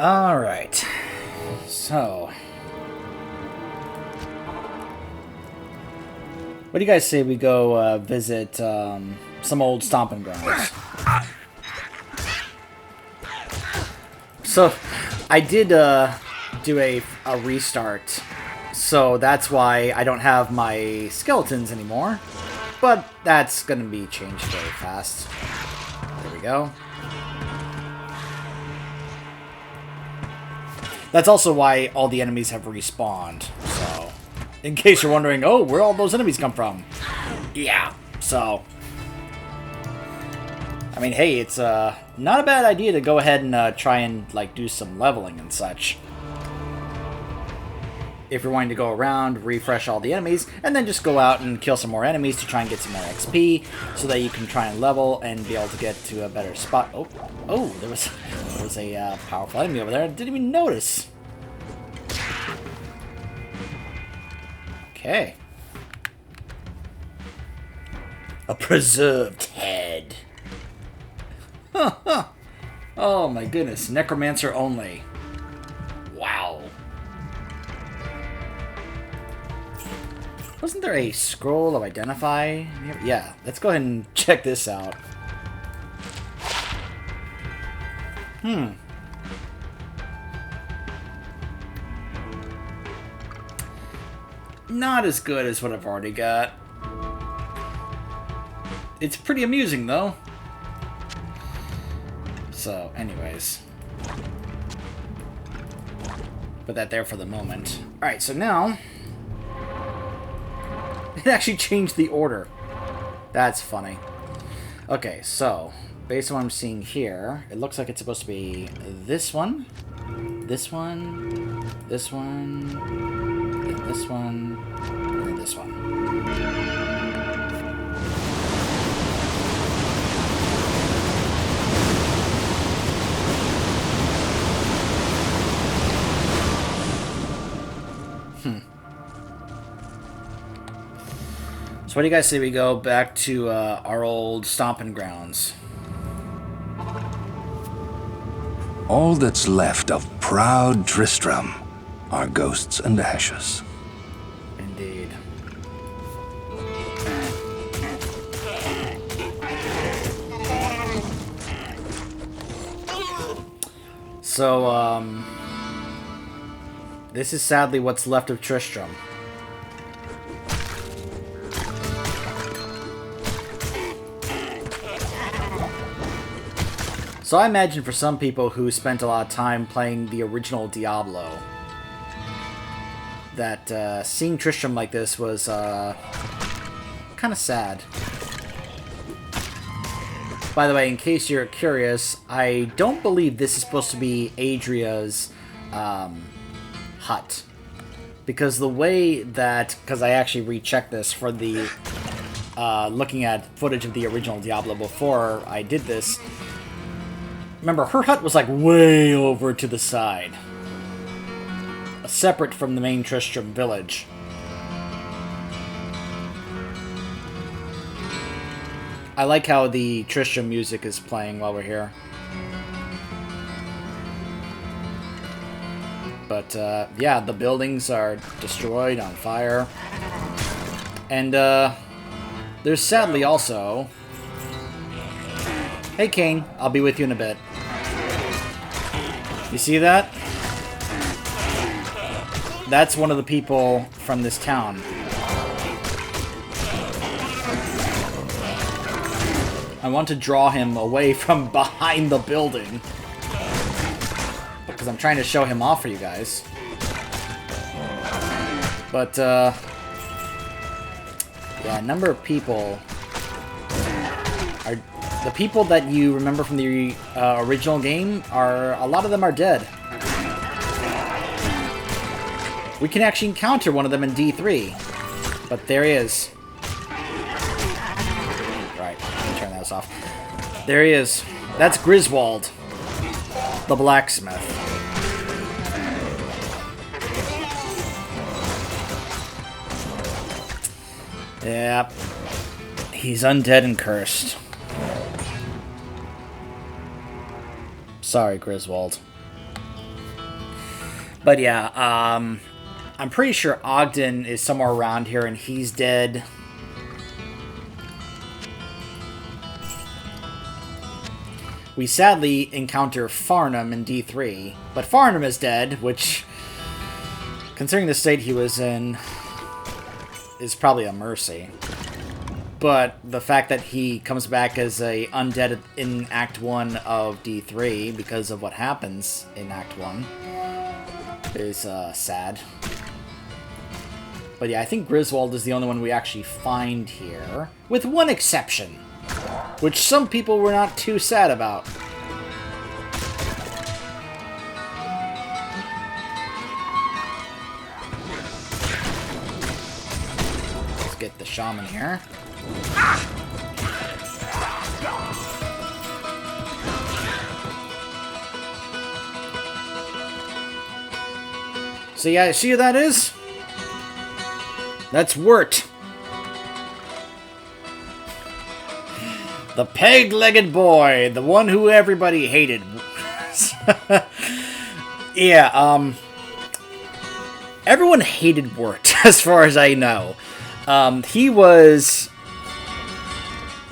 Alright. So. What do you guys say we go visit some old stomping grounds? So, I did do a restart. So that's why I don't have my skeletons anymore. But that's going to be changed very fast. There we go. That's also why all the enemies have respawned. So, in case you're wondering, oh, where all those enemies come from? Yeah, so... I mean, hey, it's not a bad idea to go ahead and try and like do some leveling and such. If you're wanting to go around, refresh all the enemies, and then just go out and kill some more enemies to try and get some more XP, so that you can try and level and be able to get to a better spot. Oh, there was a powerful enemy over there. I didn't even notice. Okay. A preserved head. Oh my goodness, Necromancer only. Wow. Wasn't there a scroll of identify? Yeah, let's go ahead and check this out. Not as good as what I've already got. It's pretty amusing, though. So, anyways. Put that there for the moment. Alright, so now... It actually changed the order. That's funny. Okay, so... Based on what I'm seeing here, it looks like it's supposed to be this one, this one, this one, and this one, and this one. So what do you guys say we go back to our old stomping grounds? All that's left of proud Tristram are ghosts and ashes. Indeed. So, this is sadly what's left of Tristram. So I imagine for some people who spent a lot of time playing the original Diablo, that seeing Tristram like this was kind of sad. By the way, in case you're curious, I don't believe this is supposed to be Adria's hut. Because the way that... Because I actually rechecked this for the... looking at footage of the original Diablo before I did this... Remember, her hut was like way over to the side. Separate from the main Tristram village. I like how the Tristram music is playing while we're here. But, yeah, the buildings are destroyed, on fire. And, there's sadly also... Hey, Cain, I'll be with you in a bit. You see that? That's one of the people from this town. I want to draw him away from behind the building. Because I'm trying to show him off for you guys. But, yeah, a number of people are... The people that you remember from the original game, a lot of them are dead. We can actually encounter one of them in D3. But there he is. Right, let me turn this off. There he is. That's Griswold, the blacksmith. Yep. He's undead and cursed. Sorry, Griswold. But yeah, I'm pretty sure Ogden is somewhere around here and he's dead. We sadly encounter Farnham in D3, but Farnham is dead, which, considering the state he was in, is probably a mercy. But the fact that he comes back as a undead in Act 1 of D3 because of what happens in Act 1 is sad. But yeah, I think Griswold is the only one we actually find here, with one exception, which some people were not too sad about. Let's get the shaman here. So yeah, see who that is? That's Wirt. The peg-legged boy, the one who everybody hated. Yeah, everyone hated Wirt, as far as I know. He was...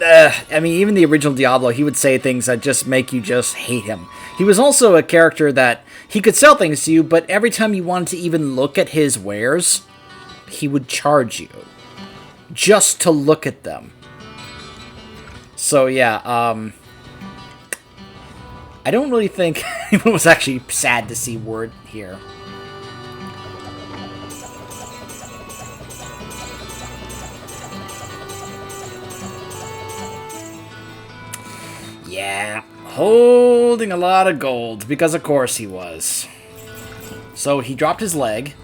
I mean, even the original Diablo, he would say things that just make you just hate him. He was also a character that he could sell things to you, but every time you wanted to even look at his wares, he would charge you just to look at them. So yeah, I don't really think anyone was actually sad to see Wirt here. Yeah, holding a lot of gold, because of course he was. So he dropped his leg.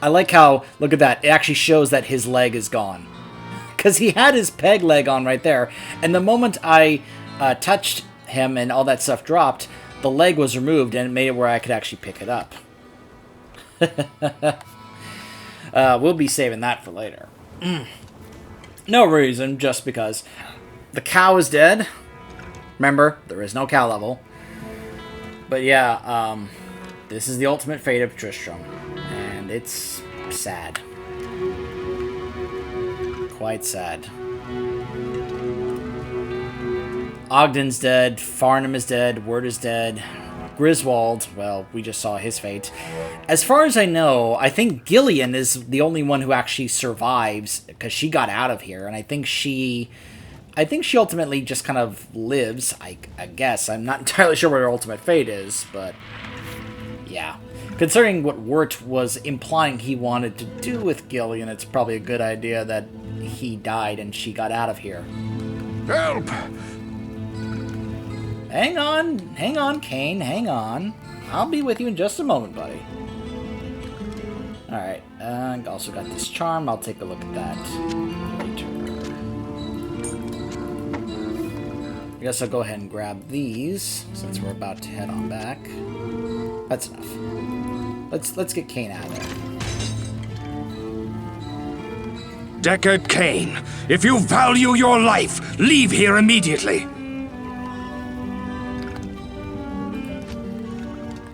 I like how, look at that, it actually shows that his leg is gone. Because he had his peg leg on right there, and the moment I touched him and all that stuff dropped, the leg was removed and it made it where I could actually pick it up. We'll be saving that for later. No reason, just because. The cow is dead. Remember, there is no cow level. But yeah, this is the ultimate fate of Tristram. And it's sad. Quite sad. Ogden's dead. Farnham is dead. Wirt is dead. Griswold, well, we just saw his fate. As far as I know, I think Gillian is the only one who actually survives, because she got out of here, and I think she ultimately just kind of lives, I guess. I'm not entirely sure what her ultimate fate is, but yeah. Considering what Wirt was implying he wanted to do with Gillian, it's probably a good idea that he died and she got out of here. Help! Hang on, Cain, hang on. I'll be with you in just a moment, buddy. Alright, I also got this charm. I'll take a look at that later. I guess I'll go ahead and grab these, since we're about to head on back. That's enough. Let's get Cain out of there. Deckard Cain, if you value your life, leave here immediately.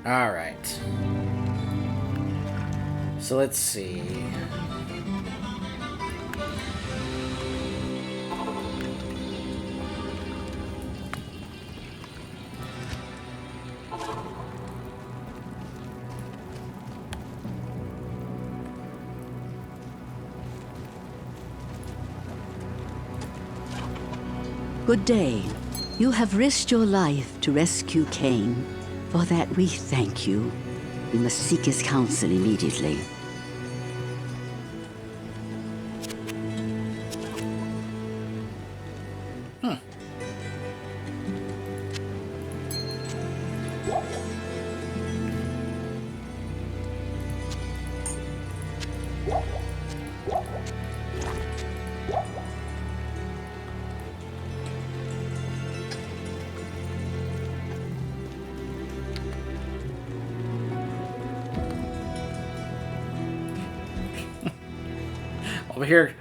Alright. So let's see. Good day. You have risked your life to rescue Cain. For that we thank you. You must seek his counsel immediately.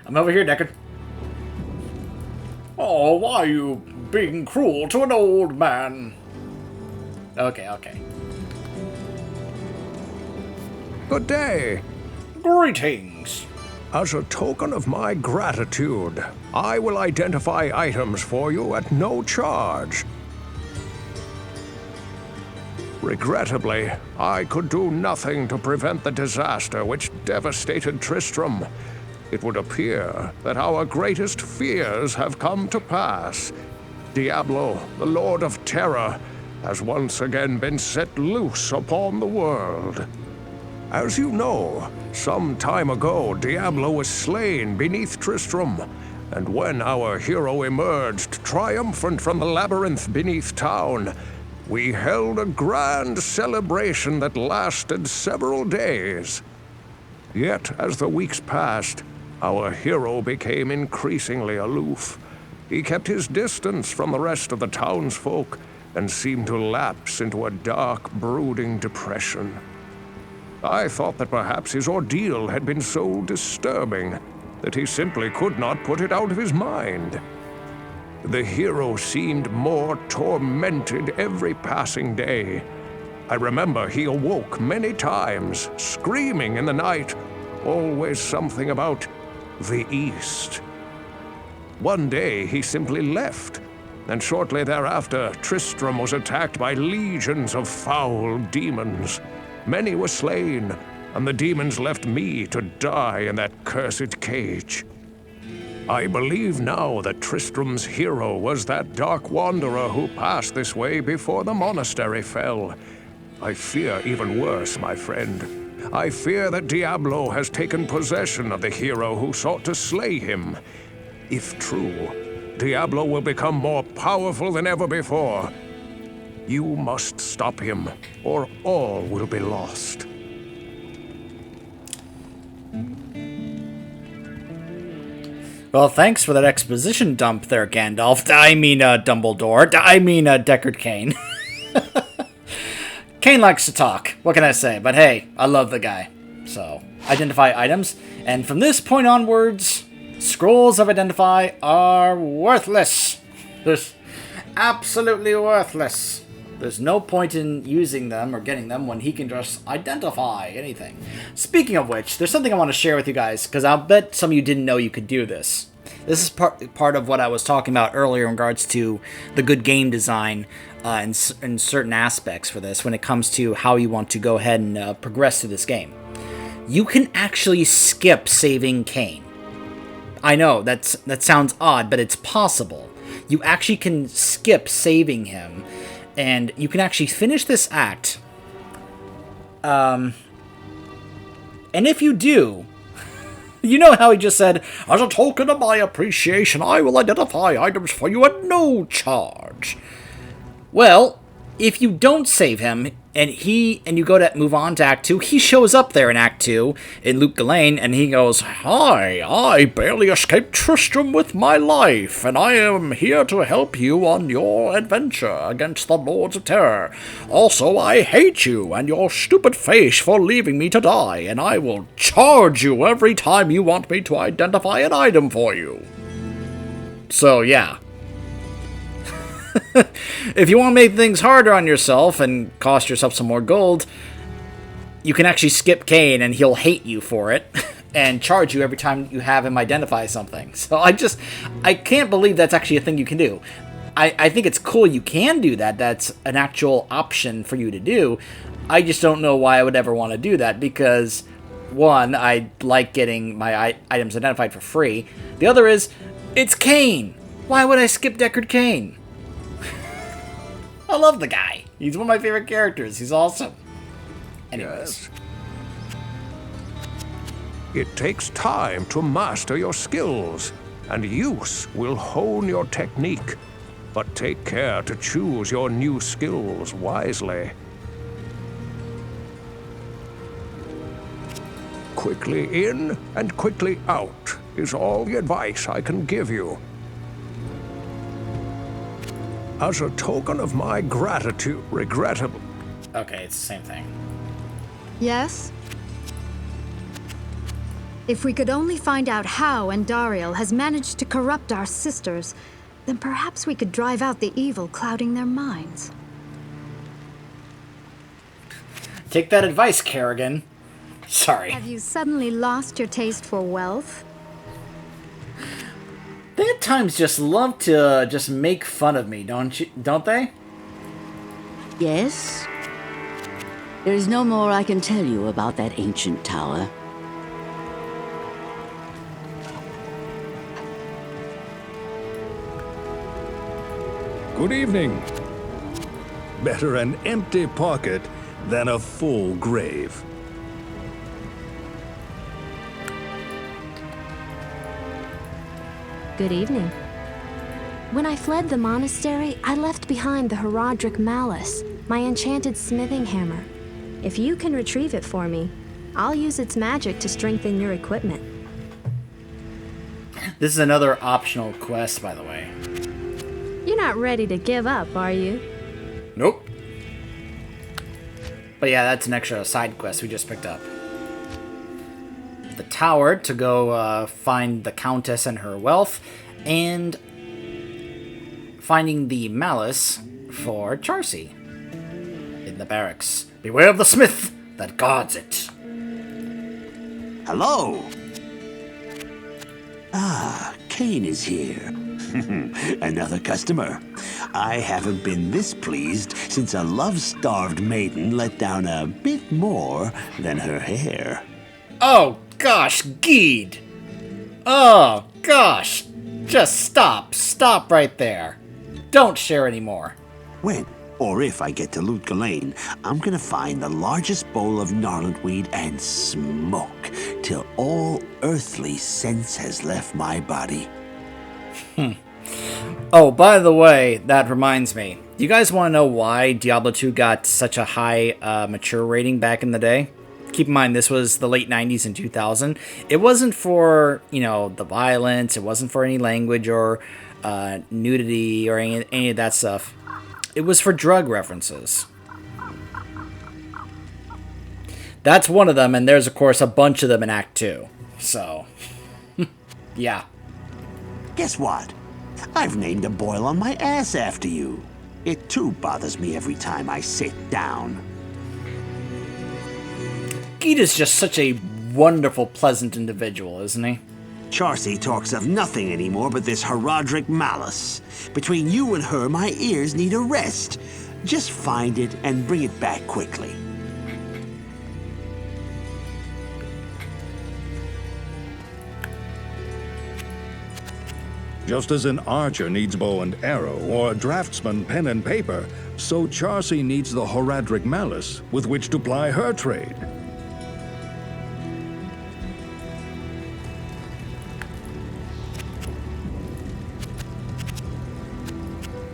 I'm over here, Deckard. Oh, why are you being cruel to an old man? Okay. Good day. Greetings. As a token of my gratitude, I will identify items for you at no charge. Regrettably, I could do nothing to prevent the disaster which devastated Tristram. It would appear that our greatest fears have come to pass. Diablo, the Lord of Terror, has once again been set loose upon the world. As you know, some time ago Diablo was slain beneath Tristram, and when our hero emerged triumphant from the labyrinth beneath town, we held a grand celebration that lasted several days. Yet, as the weeks passed, our hero became increasingly aloof. He kept his distance from the rest of the townsfolk and seemed to lapse into a dark, brooding depression. I thought that perhaps his ordeal had been so disturbing that he simply could not put it out of his mind. The hero seemed more tormented every passing day. I remember he awoke many times, screaming in the night, always something about the East. One day he simply left, and shortly thereafter Tristram was attacked by legions of foul demons. Many were slain, and the demons left me to die in that cursed cage. I believe now that Tristram's hero was that dark wanderer who passed this way before the monastery fell. I fear even worse, my friend. I fear that Diablo has taken possession of the hero who sought to slay him. If true, Diablo will become more powerful than ever before. You must stop him, or all will be lost. Well, thanks for that exposition dump there, Gandalf. I mean, Dumbledore. I mean, Deckard Cain. Cain likes to talk. What can I say? But hey, I love the guy. So, identify items. And from this point onwards, scrolls of identify are worthless. There's absolutely worthless. There's no point in using them or getting them when he can just identify anything. Speaking of which, there's something I want to share with you guys, because I'll bet some of you didn't know you could do this. This is part of what I was talking about earlier in regards to the good game design in certain aspects for this when it comes to how you want to go ahead and progress through this game. You can actually skip saving Cain. I know, that sounds odd, but it's possible. You actually can skip saving him, and you can actually finish this act. And if you do, you know how he just said, as a token of my appreciation, I will identify items for you at no charge. Well, if you don't save him, and you go to move on to Act 2, he shows up there in Act 2, in Luke Ghislaine, and he goes, "Hi, I barely escaped Tristram with my life, and I am here to help you on your adventure against the Lords of Terror. Also, I hate you and your stupid face for leaving me to die, and I will charge you every time you want me to identify an item for you." So, yeah. If you want to make things harder on yourself and cost yourself some more gold, you can actually skip Cain and he'll hate you for it and charge you every time you have him identify something. So I can't believe that's actually a thing you can do. I think it's cool you can do that. That's an actual option for you to do. I just don't know why I would ever want to do that because, one, I like getting my items identified for free. The other is, it's Cain. Why would I skip Deckard Cain? I love the guy. He's one of my favorite characters. He's awesome. Anyways. Yes. It takes time to master your skills, and use will hone your technique. But take care to choose your new skills wisely. Quickly in and quickly out is all the advice I can give you. As a token of my gratitude, regrettable. Okay, it's the same thing. Yes? If we could only find out how Andariel has managed to corrupt our sisters, then perhaps we could drive out the evil clouding their minds. Take that advice, Kerrigan. Sorry. Have you suddenly lost your taste for wealth? They at times just love to just make fun of me, don't they? Yes? There is no more I can tell you about that ancient tower. Good evening. Better an empty pocket than a full grave. Good evening. When I fled the monastery, I left behind the Herodric Malice, my enchanted smithing hammer. If you can retrieve it for me, I'll use its magic to strengthen your equipment. This is another optional quest, by the way. You're not ready to give up, are you? Nope. But yeah, that's an extra side quest we just picked up. The tower to go find the Countess and her wealth, and finding the malice for Charcy in the barracks. Beware of the smith that guards it. Hello. Ah, Cain is here. Another customer. I haven't been this pleased since a love-starved maiden let down a bit more than her hair. Oh gosh, Geed. Oh gosh. Just stop. Stop right there. Don't share anymore. When, or if I get to Loot Ghislaine, I'm gonna find the largest bowl of gnarled weed and smoke till all earthly sense has left my body. Oh, by the way, that reminds me. Do you guys want to know why Diablo 2 got such a high mature rating back in the day? Keep in mind, this was the late 90s and 2000. It wasn't for, the violence. It wasn't for any language or nudity or any of that stuff. It was for drug references. That's one of them, and there's, of course, a bunch of them in Act 2. So, yeah. Guess what? I've named a boil on my ass after you. It too bothers me every time I sit down. Geet is just such a wonderful, pleasant individual, isn't he? Charcy talks of nothing anymore but this Herodric Malice. Between you and her, my ears need a rest. Just find it and bring it back quickly. Just as an archer needs bow and arrow, or a draftsman pen and paper, so Charcy needs the Herodric Malice with which to ply her trade.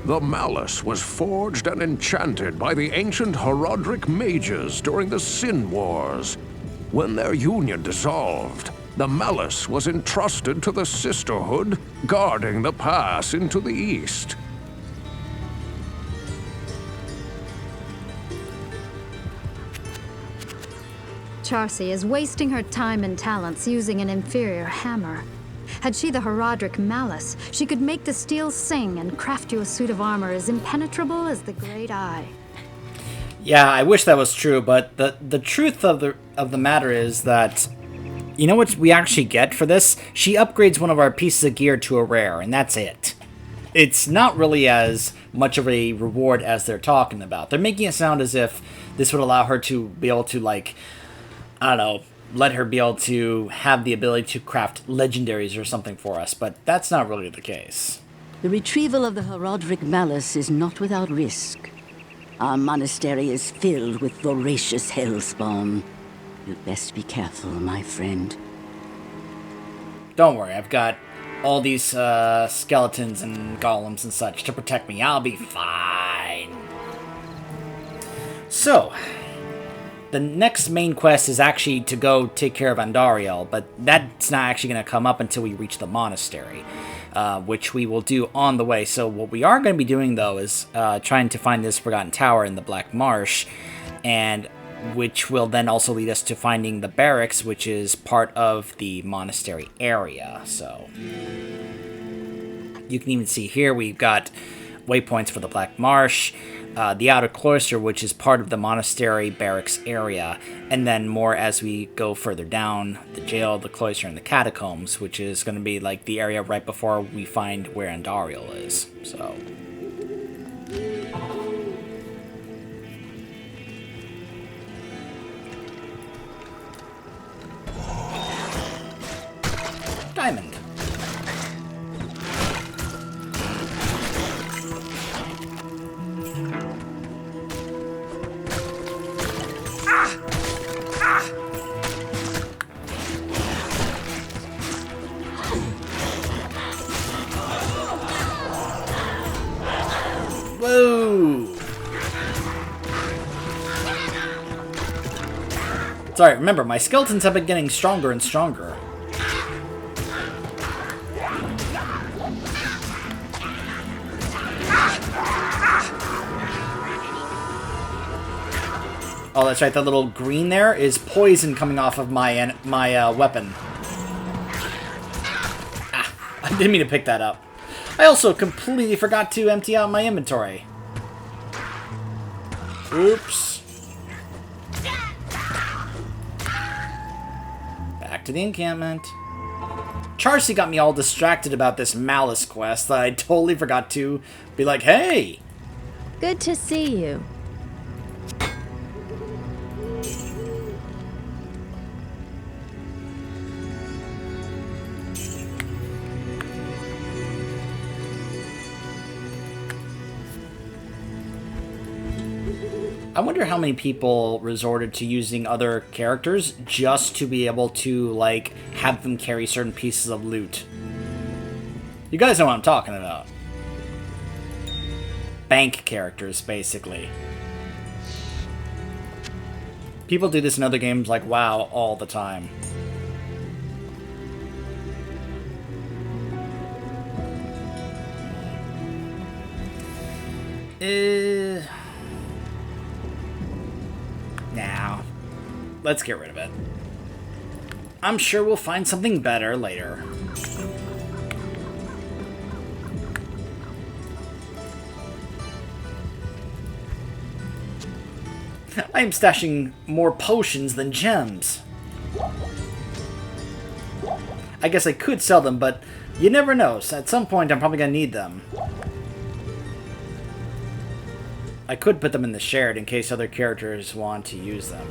The Malice was forged and enchanted by the ancient Herodric mages during the Sin Wars. When their union dissolved, the Malice was entrusted to the Sisterhood, guarding the pass into the east. Charcy is wasting her time and talents using an inferior hammer. Had she the Herodric Malice, she could make the steel sing and craft you a suit of armor as impenetrable as the Great Eye. Yeah, I wish that was true, but the truth of the matter is that, you know what we actually get for this? She upgrades one of our pieces of gear to a rare, and that's it. It's not really as much of a reward as they're talking about. They're making it sound as if this would allow her to be able to, let her be able to have the ability to craft legendaries or something for us, but that's not really the case. The retrieval of the Herodric Malice is not without risk. Our monastery is filled with voracious hellspawn. You'd best be careful, my friend. Don't worry, I've got all these skeletons and golems and such to protect me. I'll be fine. So, the next main quest is actually to go take care of Andariel, but that's not actually going to come up until we reach the monastery, which we will do on the way. So what we are going to be doing, though, is trying to find this Forgotten Tower in the Black Marsh, and which will then also lead us to finding the barracks, which is part of the monastery area. So you can even see here we've got waypoints for the Black Marsh, the outer cloister, which is part of the monastery barracks area, and then more as we go further down, the jail, the cloister, and the catacombs, which is going to be like the area right before we find where Andariel is. So, diamond. Whoa! Sorry, remember, my skeletons have been getting stronger and stronger. Oh, that's right, that little green there is poison coming off of my weapon. Ah, I didn't mean to pick that up. I also completely forgot to empty out my inventory. Oops. Back to the encampment. Charcy got me all distracted about this malice quest that I totally forgot to be like, hey! Good to see you. I wonder how many people resorted to using other characters just to be able to, like, have them carry certain pieces of loot. You guys know what I'm talking about. Bank characters, basically. People do this in other games like WoW all the time. Now, let's get rid of it. I'm sure we'll find something better later. I am stashing more potions than gems. I guess I could sell them, but you never know. So at some point, I'm probably going to need them. I could put them in the shared in case other characters want to use them.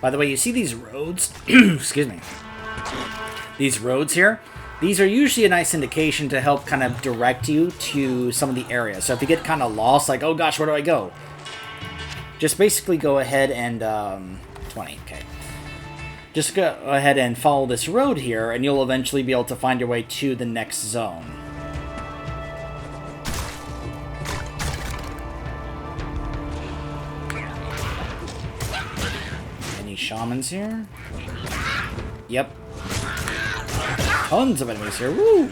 By the way, you see these roads? Excuse me. These roads here? These are usually a nice indication to help kind of direct you to some of the areas. So if you get kind of lost, like, oh gosh, where do I go? Just basically go ahead and, 20, okay. Just go ahead and follow this road here, and you'll eventually be able to find your way to the next zone. Any shamans here? Yep. Tons of enemies here. Woo!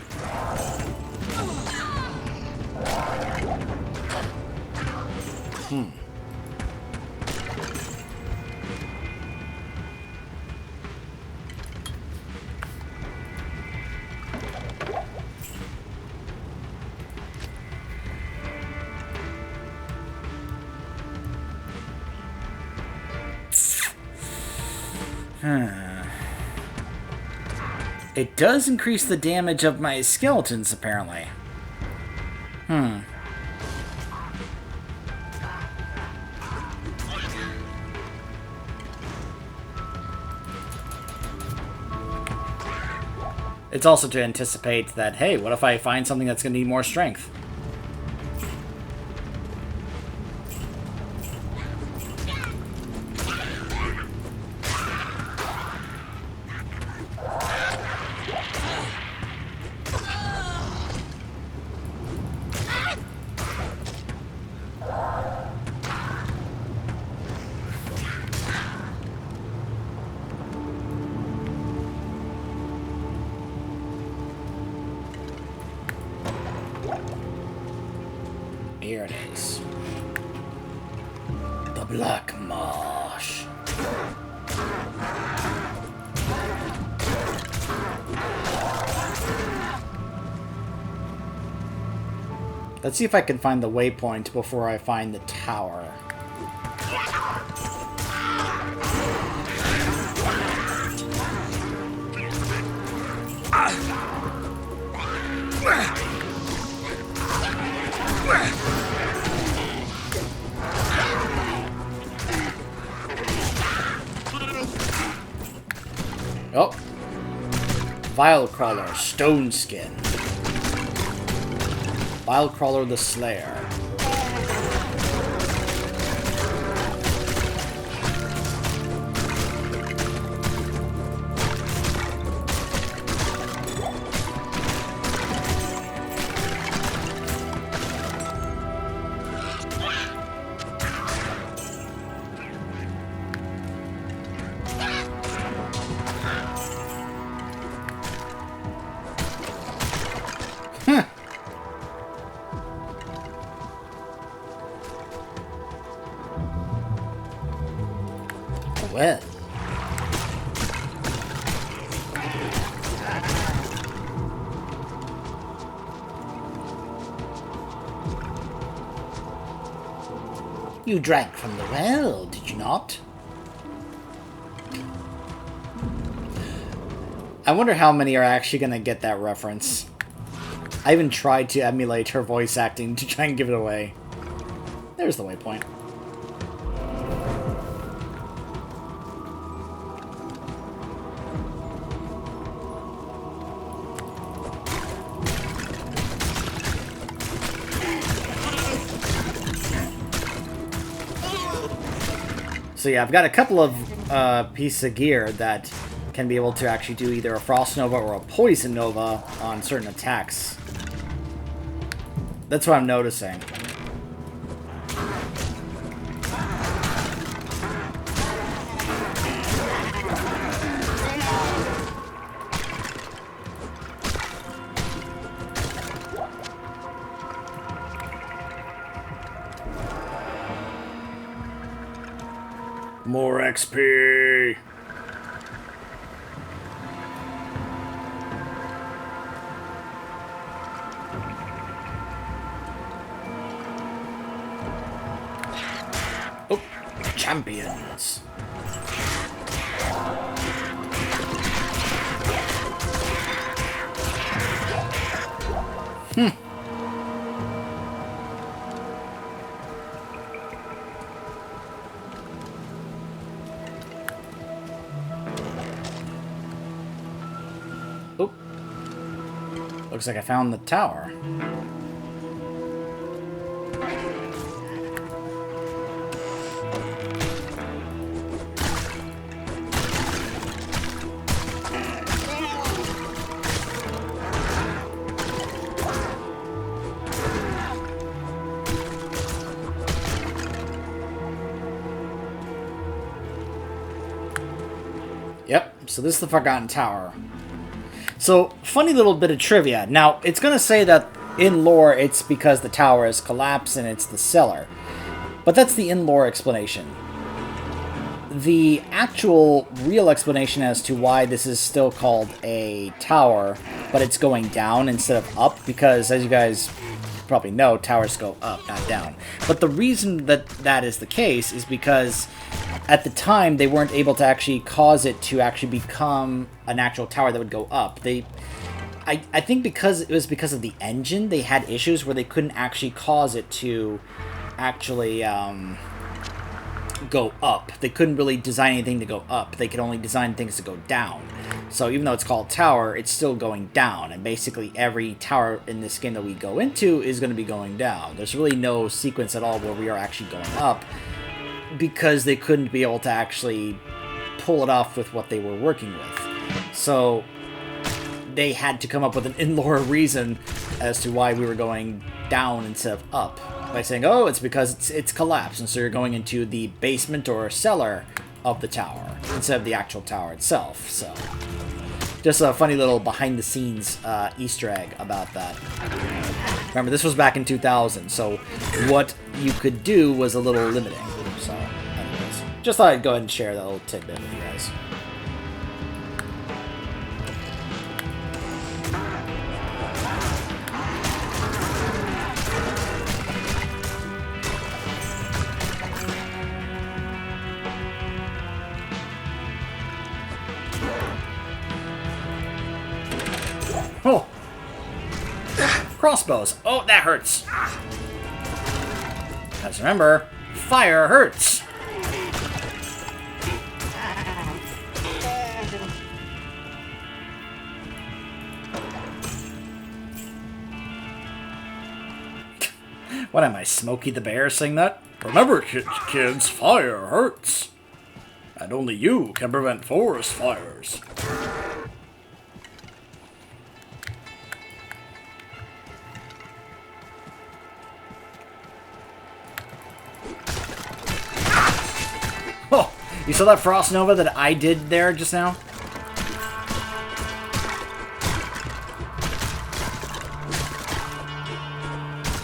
It does increase the damage of my skeletons, apparently. It's also to anticipate that, hey, what if I find something that's going to need more strength? Here it is. The Black Marsh. Let's see if I can find the waypoint before I find the tower. Oh. Vile Crawler, Stone Skin. Vile Crawler the Slayer. Well. You drank from the well, did you not? I wonder how many are actually going to get that reference. I even tried to emulate her voice acting to try and give it away. There's the waypoint. So yeah, I've got a couple of pieces of gear that can be able to actually do either a Frost Nova or a Poison Nova on certain attacks. That's what I'm noticing. More XP! Oh, champions! Oh. Looks like I found the tower. Yep, so this is the Forgotten Tower. So, funny little bit of trivia. Now, it's going to say that in lore it's because the tower has collapsed and it's the cellar. But that's the in-lore explanation. The actual real explanation as to why this is still called a tower, but it's going down instead of up, because as you guys probably know, towers go up, not down. But the reason that that is the case is because at the time they weren't able to actually cause it to actually become an actual tower that would go up. I think because it was because of the engine, they had issues where they couldn't actually cause it to actually go up. They couldn't really design anything to go up. They could only design things to go down. So even though it's called tower, it's still going down. And basically every tower in this game that we go into is going to be going down. There's really no sequence at all where we are actually going up, because they couldn't be able to actually pull it off with what they were working with. So they had to come up with an in-lore reason as to why we were going down instead of up, by saying, oh, it's because it's collapsed, and so you're going into the basement or cellar of the tower instead of the actual tower itself. So Just a funny little behind-the-scenes Easter egg about that. Remember, this was back in 2000, so what you could do was a little limiting. So, anyways, just thought I'd go ahead and share that little tidbit with you guys. Oh! Crossbows. Oh, that hurts. Guys, remember, fire hurts. What am I, Smokey the Bear, sing that? Remember, kids, fire hurts. And only you can prevent forest fires. Oh, you saw that Frost Nova that I did there just now?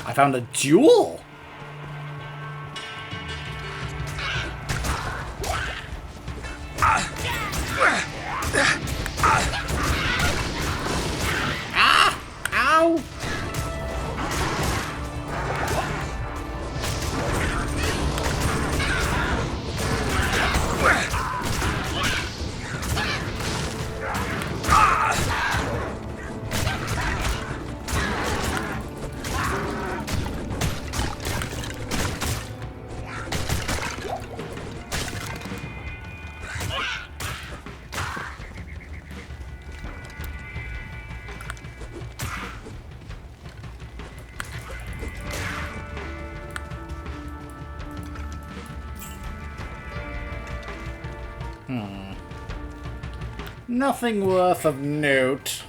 I found a jewel! Ah! Ow! Nothing worth of note.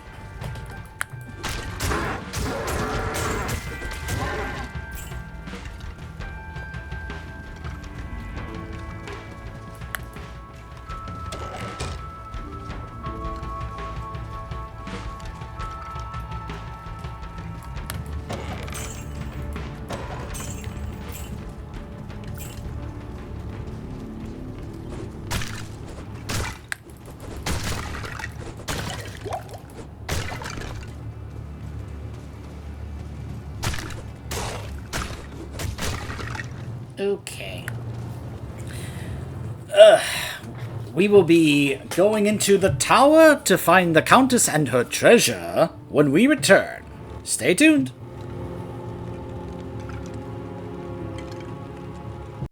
Okay. We will be going into the tower to find the Countess and her treasure when we return. Stay tuned.